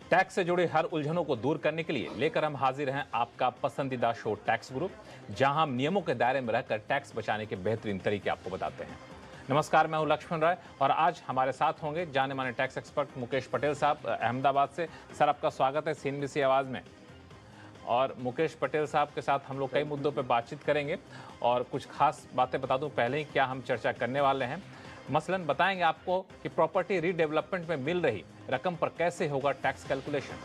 Tax से जुड़े हर उलझनों को दूर करने के लिए लेकर हम हाजिर हैं आपका पसंदीदा शो टैक्स गुरु, जहां हम नियमों के दायरे में रहकर टैक्स बचाने के बेहतरीन तरीके आपको बताते हैं। नमस्कार, मैं हूं लक्ष्मण राय और आज हमारे साथ होंगे जाने माने टैक्स एक्सपर्ट मुकेश पटेल साहब अहमदाबाद से। सर, आपका स्वागत है सीएनबीसी आवाज में। और मुकेश पटेल साहब के साथ हम लोग कई मुद्दों पर बातचीत करेंगे और कुछ खास बातें बता दूं पहले ही क्या हम चर्चा करने वाले हैं। मसलन बताएंगे आपको कि प्रॉपर्टी रीडेवलपमेंट में मिल रही रकम पर कैसे होगा टैक्स कैलकुलेशन।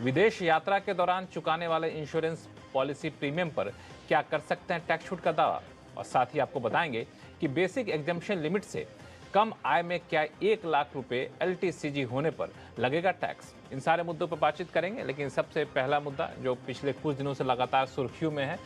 विदेश यात्रा के दौरान चुकाने वाले इंश्योरेंस पॉलिसी प्रीमियम पर क्या कर सकते हैं टैक्स छूट का दावा। और साथ ही आपको बताएंगे कि बेसिक एग्जम्पशन लिमिट से कम आय में क्या 1 लाख रुपए LTCG होने पर लगेगा टैक्स। इन सारे मुद्दों पर बातचीत करेंगे, लेकिन सबसे पहला मुद्दा जो पिछले कुछ दिनों से लगातार सुर्खियों में है,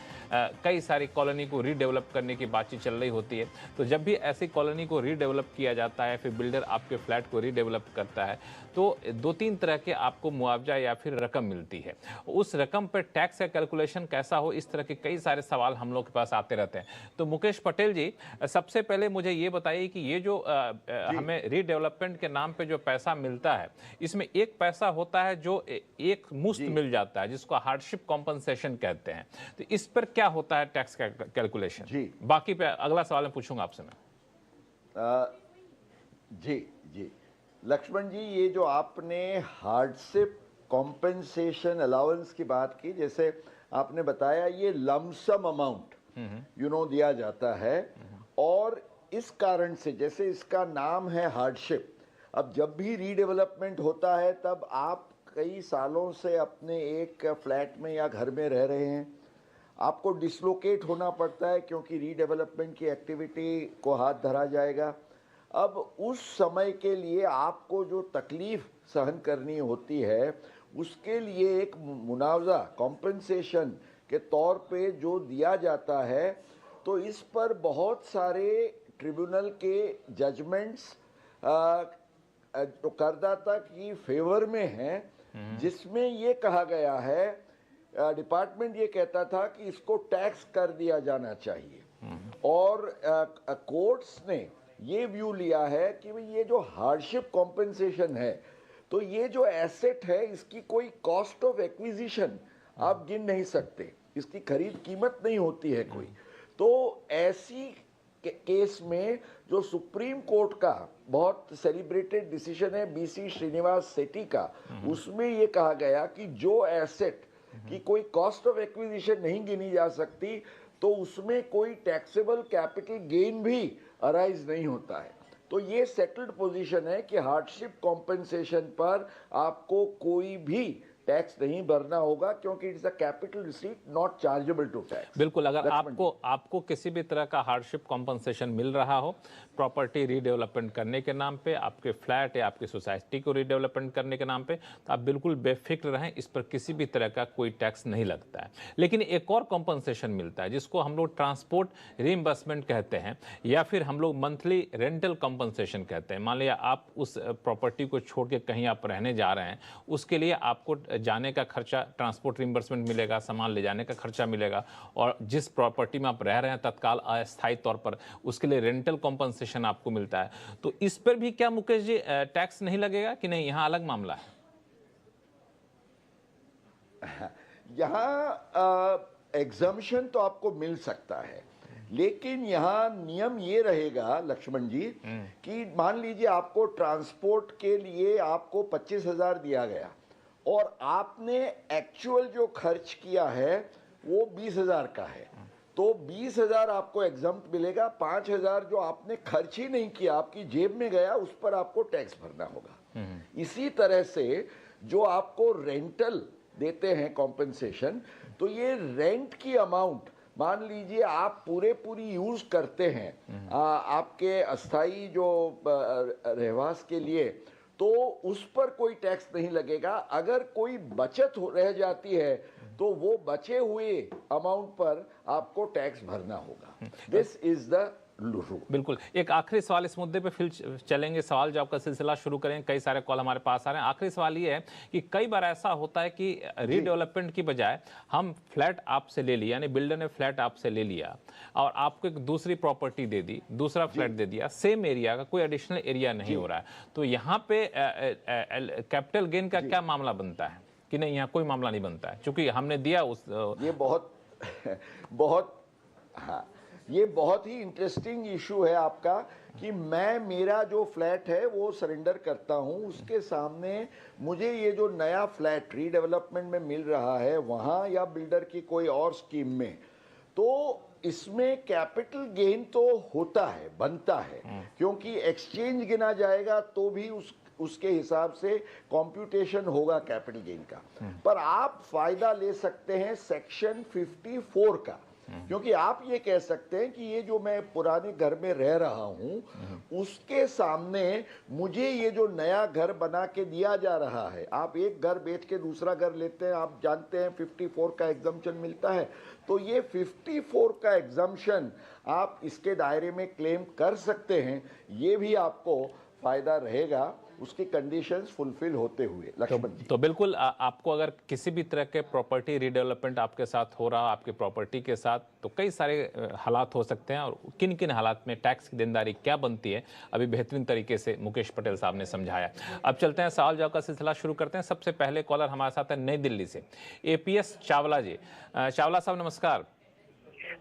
कई सारी कॉलोनी को रीडेवलप करने की बातचीत चल रही होती है। तो जब भी ऐसी कॉलोनी को रीडेवलप किया जाता है, फिर बिल्डर आपके फ्लैट को रीडेवलप करता है, तो 2-3 तरह के आपको मुआवजा या फिर रकम मिलती है। उस रकम पर टैक्स का कैलकुलेशन कैसा हो, इस तरह के कई सारे सवाल हम लोग के पास आते रहते हैं। तो मुकेश पटेल जी, सबसे पहले मुझे ये बताइए कि ये जो हमें रीडेवलपमेंट के नाम पे जो पैसा मिलता है, इसमें एक पैसा होता है जो एक मुश्त मिल जाता है, जिसको हार्डशिप कॉम्पनसेशन कहते हैं। तो इस पर क्या होता है टैक्स का कैलकुलेशन? जी, बाकी पे अगला सवाल मैं पूछूंगा आपसे। मैं जी लक्ष्मण जी, ये जो आपने हार्डशिप कॉम्पेंसेशन अलाउंस की बात की, जैसे आपने बताया, ये लमसम अमाउंट दिया जाता है। और इस कारण से, जैसे इसका नाम है हार्डशिप, अब जब भी रीडेवलपमेंट होता है तब आप कई सालों से अपने एक फ्लैट में या घर में रह रहे हैं, आपको डिसलोकेट होना पड़ता है क्योंकि रीडेवलपमेंट की एक्टिविटी को हाथ धरा जाएगा। अब उस समय के लिए आपको जो तकलीफ सहन करनी होती है, उसके लिए एक मुआवजा कॉम्पेंसेशन के तौर पे जो दिया जाता है, तो इस पर बहुत सारे ट्रिब्यूनल के जजमेंट्स तो करदाता की फेवर में हैं, जिसमें ये कहा गया है, डिपार्टमेंट ये कहता था कि इसको टैक्स कर दिया जाना चाहिए। और कोर्ट्स ने ये व्यू लिया है कि भाई ये जो हार्डशिप कॉम्पेंसेशन है, तो ये जो एसेट है, इसकी कोई कॉस्ट ऑफ एक्विजिशन आप गिन नहीं सकते, इसकी खरीद कीमत नहीं होती है कोई। तो ऐसी केस में जो सुप्रीम कोर्ट का बहुत सेलिब्रेटेड डिसीजन है BC श्रीनिवास सेठी का, उसमें ये कहा गया कि जो एसेट की कोई कॉस्ट ऑफ एक्विजिशन नहीं गिनी जा सकती, तो उसमें कोई टैक्सेबल कैपिटल गेन भी अराइज नहीं होता है। तो ये सेटल्ड पोजीशन है कि हार्डशिप कॉम्पेंसेशन पर आपको कोई भी टैक्स नहीं भरना होगा, क्योंकि it's a capital receipt not chargeable to tax. बिल्कुल, अगर आपको किसी भी तरह का हार्डशिप कॉम्पनसेशन मिल रहा हो प्रॉपर्टी रीडेवलपमेंट करने के नाम पे, आपके फ्लैट या आपकी सोसाइटी को रीडेवलपमेंट करने के नाम पे, तो आप बिल्कुल बेफिक्र रहें, इस पर किसी भी तरह का कोई टैक्स नहीं लगता है। लेकिन एक और कॉम्पनसेशन मिलता है जिसको हम लोग ट्रांसपोर्ट रीइंबर्समेंट कहते हैं, या फिर हम लोग मंथली रेंटल कॉम्पनसेशन कहते हैं। मान लिया आप उस प्रॉपर्टी को छोड़ के कहीं आप रहने जा रहे हैं, उसके लिए आपको जाने का खर्चा ट्रांसपोर्ट रिम्बर्समेंट मिलेगा, सामान ले जाने का खर्चा मिलेगा, और जिस प्रॉपर्टी में आप रह रहे हैं तत्काल अस्थायी तौर पर, उसके लिए रेंटल कॉम्पनसेशन आपको मिलता है। तो इस पर भी क्या मुकेश जी टैक्स नहीं लगेगा कि नहीं, यहां अलग मामला है? यहाँ एग्जम्पशन तो आपको मिल सकता है, लेकिन यहाँ नियम ये रहेगा लक्ष्मण जी कि मान लीजिए आपको ट्रांसपोर्ट के लिए आपको 25,000 दिया गया और आपने एक्चुअल जो खर्च किया है वो 20,000 का है, तो 20,000 आपको एग्जम्प्ट मिलेगा। 5,000 जो आपने खर्च ही नहीं किया, आपकी जेब में गया, उस पर आपको टैक्स भरना होगा। इसी तरह से जो आपको रेंटल देते हैं कॉम्पेंसेशन, तो ये रेंट की अमाउंट, मान लीजिए आप पूरी यूज करते हैं आपके अस्थाई जो रहवास के लिए, तो उस पर कोई टैक्स नहीं लगेगा। अगर कोई बचत रह जाती है तो वो बचे हुए अमाउंट पर आपको टैक्स भरना होगा। दिस इज द बिल्कुल। एक आखिरी सवाल इस मुद्दे पे फिर चलेंगे, सवाल जवाब का सिलसिला शुरू करेंगे। कई सारे कॉल हमारे पास आ रहे हैं। आखिरी सवाल ये है कि कई बार ऐसा होता है कि रीडेवलपमेंट की बजाय हम फ्लैट आपसे ले लिया, यानी बिल्डर ने फ्लैट आपसे ले लिया और आपको एक दूसरी प्रॉपर्टी दे दी, दूसरा फ्लैट दे दिया, सेम एरिया का, कोई एडिशनल एरिया नहीं हो रहा है, तो यहाँ पे कैपिटल गेन का क्या मामला बनता है कि नहीं? यहाँ कोई मामला नहीं बनता है क्योंकि हमने दिया उस ये बहुत बहुत हाँ, ये बहुत ही इंटरेस्टिंग इशू है आपका कि मैं मेरा जो फ्लैट है वो सरेंडर करता हूँ, उसके सामने मुझे ये जो नया फ्लैट रीडेवलपमेंट में मिल रहा है वहाँ या बिल्डर की कोई और स्कीम में, तो इसमें कैपिटल गेन तो होता है, बनता है, क्योंकि एक्सचेंज गिना जाएगा तो भी उसके हिसाब से कंप्यूटेशन होगा कैपिटल गेन का। पर आप फायदा ले सकते हैं सेक्शन 54 का, क्योंकि आप ये कह सकते हैं कि ये जो मैं पुराने घर में रह रहा हूं उसके सामने मुझे ये जो नया घर बना के दिया जा रहा है, आप एक घर बेच के दूसरा घर लेते हैं, आप जानते हैं 54 का एग्जम्पशन मिलता है, तो ये 54 का एग्जम्पशन आप इसके दायरे में क्लेम कर सकते हैं, ये भी आपको फायदा रहेगा उसकी कंडीशंस फुलफिल होते हुए। लक्ष्मण जी, तो बिल्कुल आपको अगर किसी भी तरह के प्रॉपर्टी रीडेवलपमेंट आपके साथ हो रहा, आपकी प्रॉपर्टी के साथ, तो कई सारे हालात हो सकते हैं और किन किन हालात में टैक्स की देनदारी क्या बनती है, अभी बेहतरीन तरीके से मुकेश पटेल साहब ने समझाया। अब चलते हैं, सवाल जवाब का सिलसिला शुरू करते हैं। सबसे पहले कॉलर हमारे साथ है नई दिल्ली से एपीएस चावला जी। चावला साहब नमस्कार।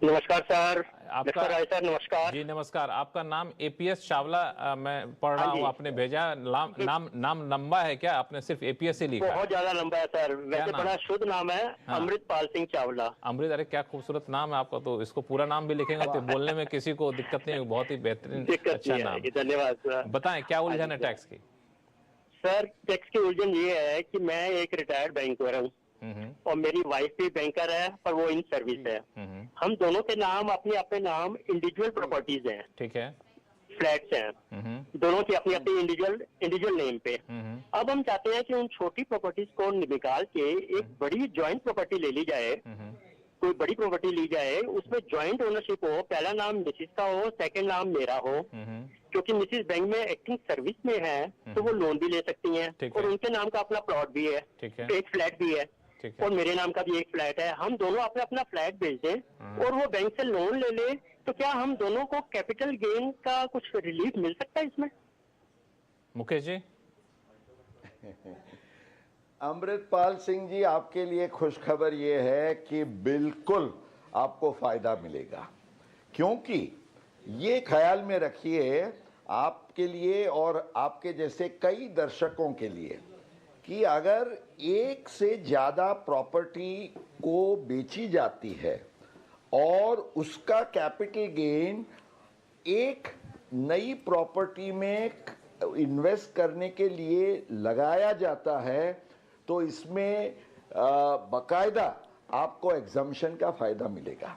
नमस्कार सर। आपका राय सर नमस्कार जी नमस्कार। आपका नाम एपीएस चावला मैं पढ़ रहा हूँ, आपने भेजा नाम लंबा है क्या? आपने सिर्फ एपीएस ही लिखा? बहुत ज्यादा लंबा है सर, वैसे बड़ा शुद्ध नाम है। हाँ। अमृतपाल सिंह चावला। अमृत, अरे क्या खूबसूरत नाम है आपका, तो इसको पूरा नाम भी लिखेंगे तो बोलने में किसी को दिक्कत नहीं, बहुत ही बेहतरीन अच्छा नाम। धन्यवाद सर। बताएं क्या उलझन है टैक्स की? सर टैक्स की उलझन ये है कि मैं एक रिटायर्ड बैंकर हूँ और मेरी वाइफ भी बैंकर है, पर वो इन सर्विस है। हम दोनों के नाम अपने अपने नाम इंडिविजुअल प्रॉपर्टीज हैं। ठीक है। फ्लैट्स हैं दोनों की अपनी अपनी इंडिविजुअल नेम पे। अब हम चाहते हैं कि उन छोटी प्रॉपर्टीज को निकाल के एक बड़ी ज्वाइंट प्रॉपर्टी ले ली जाए, कोई बड़ी प्रॉपर्टी ली जाए, उसमें ज्वाइंट ओनरशिप हो, पहला नाम मिसिस का हो, सेकंड नाम मेरा हो, क्योंकि मिसिस बैंक में एक्टिंग सर्विस में है तो वो लोन भी ले सकती हैं और उनके नाम का अपना प्लॉट भी है, एक फ्लैट भी है और मेरे नाम का भी एक फ्लैट है। हम दोनों अपना अपना फ्लैट बेच दें और वो बैंक से लोन ले ले, तो क्या हम दोनों को कैपिटल गेन का कुछ रिलीफ मिल सकता है इसमें? मुकेश जी। अमृतपाल सिंह जी, आपके लिए खुशखबर ये है कि बिल्कुल आपको फायदा मिलेगा, क्योंकि ये ख्याल में रखिए आपके लिए और आपके जैसे कई दर्शकों के लिए कि अगर एक से ज़्यादा प्रॉपर्टी को बेची जाती है और उसका कैपिटल गेन एक नई प्रॉपर्टी में इन्वेस्ट करने के लिए लगाया जाता है, तो इसमें बाकायदा आपको एग्जम्पशन का फ़ायदा मिलेगा।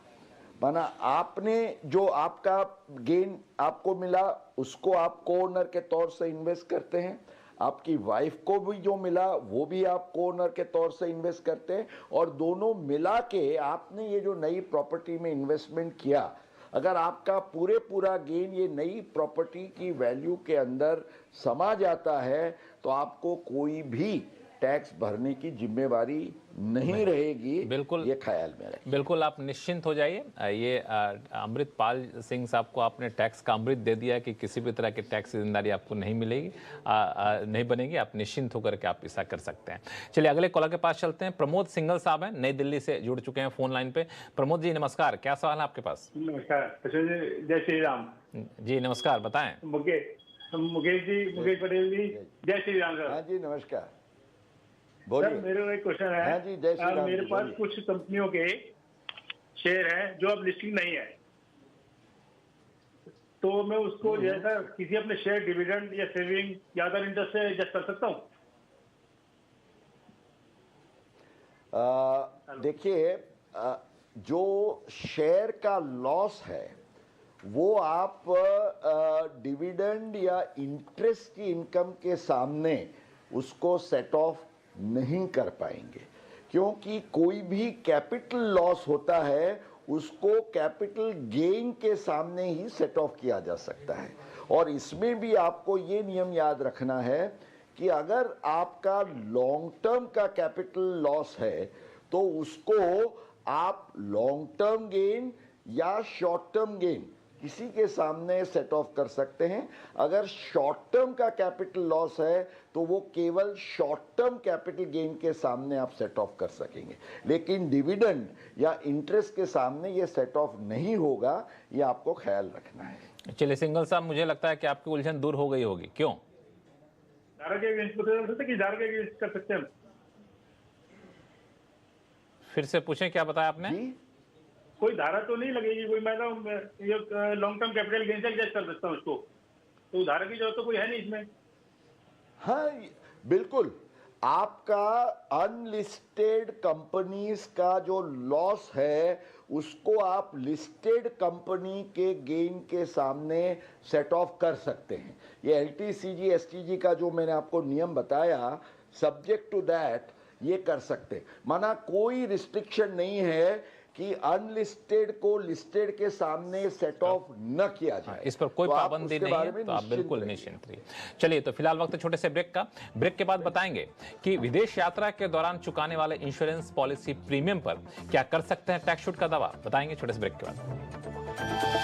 माना आपने जो आपका गेन आपको मिला उसको आप को-ओनर के तौर से इन्वेस्ट करते हैं, आपकी वाइफ को भी जो मिला वो भी आप को-ओनर के तौर से इन्वेस्ट करते हैं, और दोनों मिला के आपने ये जो नई प्रॉपर्टी में इन्वेस्टमेंट किया, अगर आपका पूरा गेन ये नई प्रॉपर्टी की वैल्यू के अंदर समा जाता है तो आपको कोई भी टैक्स भरने की जिम्मेवारी नहीं रहेगी। बिल्कुल, ये ख्याल में रखिए। बिल्कुल आप निश्चिंत हो जाइए। ये अमृतपाल सिंह साहब को आपने टैक्स का अमृत दे दिया कि किसी भी तरह की टैक्स की जिम्मेदारी आपको नहीं मिलेगी, नहीं बनेगी। आप निश्चिंत होकर के आप ऐसा कर सकते हैं। चलिए अगले कॉलर के पास चलते हैं। प्रमोद सिंघल साहब हैं, नई दिल्ली से जुड़ चुके हैं फोन लाइन पे। प्रमोद जी नमस्कार, क्या सवाल है आपके पास? नमस्कार, जय श्री राम जी। नमस्कार, बताएं। मुकेश पटेल जी, जय श्री राम सर। हाँ जी नमस्कार, सर बोलिए। मेरा एक क्वेश्चन है। हाँ जी, जय श्री राम। मेरे पास कुछ कंपनियों के शेयर हैं जो अब लिस्टिंग नहीं है, तो मैं उसको जैसा किसी अपने शेयर डिविडेंड या सेविंग या अदर इंटरेस्ट से एडजस्ट कर सकता हूँ? देखिए, जो शेयर का लॉस है वो आप डिविडेंड या इंटरेस्ट की इनकम के सामने उसको सेट ऑफ नहीं कर पाएंगे, क्योंकि कोई भी कैपिटल लॉस होता है उसको कैपिटल गेन के सामने ही सेट ऑफ किया जा सकता है। और इसमें भी आपको ये नियम याद रखना है कि अगर आपका लॉन्ग टर्म का कैपिटल लॉस है तो उसको आप लॉन्ग टर्म गेन या शॉर्ट टर्म गेन किसी के सामने सेट ऑफ कर सकते हैं। अगर शॉर्ट टर्म का कैपिटल लॉस है तो वो केवल शॉर्ट टर्म कैपिटल गेन के सामने आप सेट ऑफ कर सकेंगे, लेकिन डिविडेंड या इंटरेस्ट के सामने ये सेट ऑफ नहीं होगा, ये आपको ख्याल रखना है। चलिए सिंघल साहब, मुझे लगता है कि आपकी उलझन दूर हो गई होगी, क्यों? धारा के अगेंस्ट कर सकते कि धारा के अगेंस्ट कर सकते हैं हम? फिर से पूछें, क्या बताया आपने? जी? कोई धारा तो नहीं लगेगी, कोई मैं लॉन्ग टर्म कैपिटल गेन से एडजस्ट कर सकता हूँ उसको, तो धारा की जरूरत तो कोई है नहीं इसमें। हाँ बिल्कुल, आपका अनलिस्टेड कंपनीज का जो लॉस है उसको आप लिस्टेड कंपनी के गेन के सामने सेट ऑफ कर सकते हैं। ये LTCG STG का जो मैंने आपको नियम बताया, सब्जेक्ट टू दैट ये कर सकते हैं। माना कोई रिस्ट्रिक्शन नहीं है कि अनलिस्टेड को लिस्टेड के सामने सेट ऑफ न किया जाए। इस पर कोई तो आप पाबंदी उसके नहीं बारे है, में तो आप निश्चिंत बिल्कुल रहिए। निश्चिंत रहिए। चलिए, तो फिलहाल वक्त छोटे से ब्रेक का। ब्रेक के बाद बताएंगे कि विदेश यात्रा के दौरान चुकाने वाले इंश्योरेंस पॉलिसी प्रीमियम पर क्या कर सकते हैं टैक्स छूट का दावा, बताएंगे छोटे से ब्रेक के बाद।